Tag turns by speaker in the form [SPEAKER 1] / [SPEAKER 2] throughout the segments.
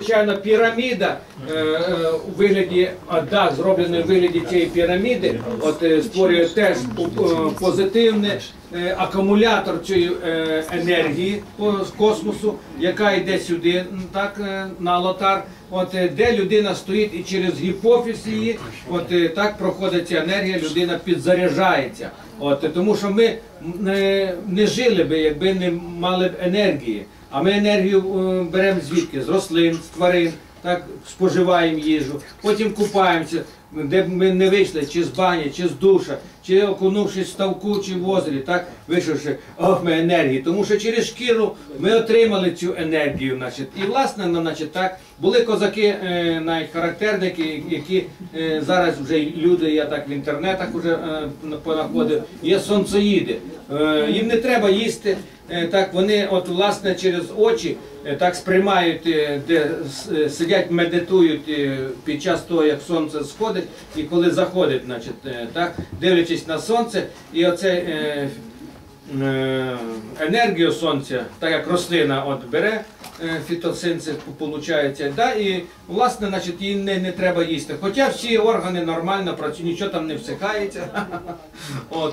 [SPEAKER 1] Звичайно, піраміда у вигляді, дах зроблений у вигляді цієї піраміди, створює теж позитивний акумулятор цієї енергії з космосу, яка йде сюди, так, на Алатар, де людина стоїть і через гіпофіз її, так проходить ця енергія, людина підзаряджається. Тому що ми не жили би, якби не мали б енергії. А ми енергію беремо звідки? З рослин, з тварин, так, споживаємо їжу, потім купаємося, де б ми не вийшли, чи з бані, чи з душа, чи окунувшись в ставку, чи в озері, так, вийшовши, ми енергії. Тому що через шкіру ми отримали цю енергію. Значить. І власне, значить, так, були козаки, навіть характерники, які зараз вже люди, я так в інтернетах вже понаходив, є сонцеїди. Їм не треба їсти, так, вони власне через очі так сприймають, де сидять, медитують під час того, як сонце сходить, і коли заходить, значить, так, дивлячись на сонце, і оце енергію сонця, так як рослина бере, фітосинтез виходить, да, і власне, значить, їй не треба їсти. Хоча всі органи нормально працюють, нічого там не всихається,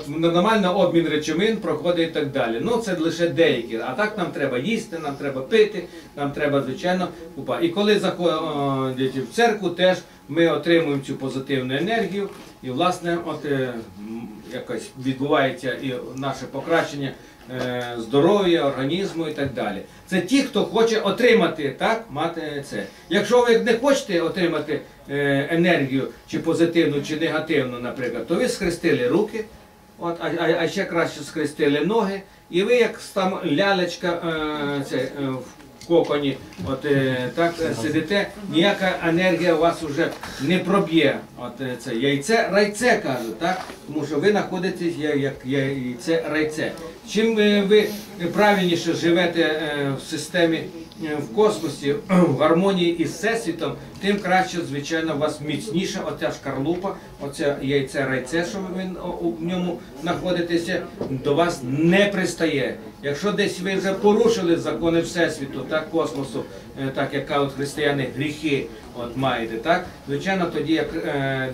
[SPEAKER 1] нормально обмін речовин проходить і так далі. Ну це лише деякі, а так нам треба їсти, нам треба пити, нам треба, звичайно, купати. І коли заходять в церкву, теж ми отримуємо цю позитивну енергію, і власне якось відбувається і наше покращення здоров'я, організму і так далі. Це ті, хто хоче отримати, так, мати це. Якщо ви не хочете отримати енергію, чи позитивну, чи негативну, наприклад, то ви схрестили руки, а ще краще схрестили ноги, і ви як там лялечка в коконі, так сидите, ніяка енергія у вас вже не проб'є. Це яйце, райце кажуть, так? Тому що ви знаходитесь як яйце, райце. Чим ви правильніше живете в системі, в космосі, в гармонії із Всесвітом, тим краще, звичайно, у вас міцніша оця шкарлупа, оце яйце-райце, що ви в ньому знаходитеся, до вас не пристає. Якщо десь ви вже порушили закони Всесвіту, так, космосу, так як кажуть християни, гріхи маєте, так, звичайно, тоді як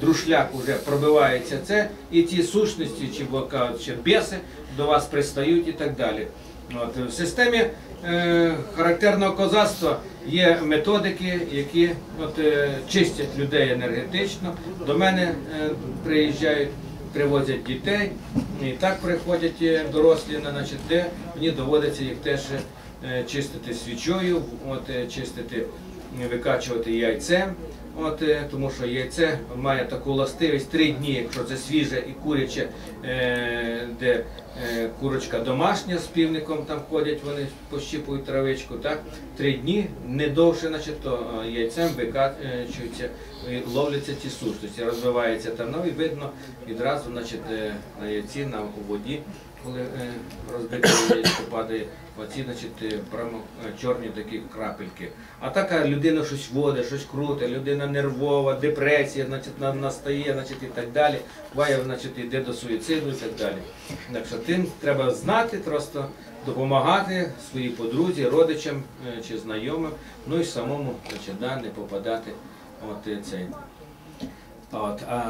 [SPEAKER 1] друшляк вже пробивається це, і ці сущності, чи біси, до вас пристають і так далі. В системі характерного козацтва є методики, які чистять людей енергетично. До мене приїжджають, привозять дітей, і так приходять дорослі, де мені доводиться їх теж чистити свічою, чистити, викачувати яйцем. Тому що яйце має таку властивість 3 дні, якщо це свіже і куряче, де курочка домашня з півником там ходять, вони пощіпують травичку, так? 3 дні, не довше, значить, то яйцем викачуються, ловляться ці сущності, розвивається там, і видно відразу, значить, на яйці, на воді, коли розбите яєчко падає, оці, значить, прямо чорні такі крапельки. А така людина щось водить, щось крутить, людина нервова, депресія, значить, настає, значить, і так далі. Буває, значить, йде до суїциду і так далі. Так що тим треба знати, просто допомагати своїй подрузі, родичам чи знайомим, ну і самому, значить, не попадати цей. А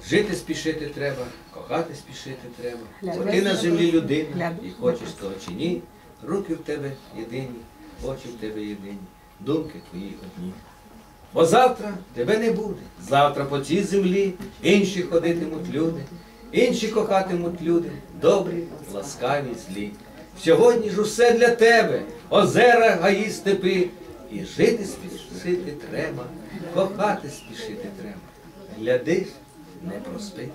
[SPEAKER 1] жити спішити треба, кохати спішити треба. Бо ти на землі людина, і хочеш того чи ні, руки в тебе єдині, очі в тебе єдині, думки твої одні. Бо завтра тебе не буде, завтра по цій землі інші ходитимуть люди, інші кохатимуть люди, добрі, ласкаві, злі. Сьогодні ж усе для тебе, озера, гаї, степи, і жити спішити треба, кохати спішити треба. Глядиш, не проспи.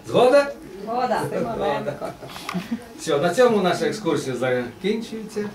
[SPEAKER 1] Згода?
[SPEAKER 2] Згода.
[SPEAKER 1] Все, на цьому наша екскурсія закінчується.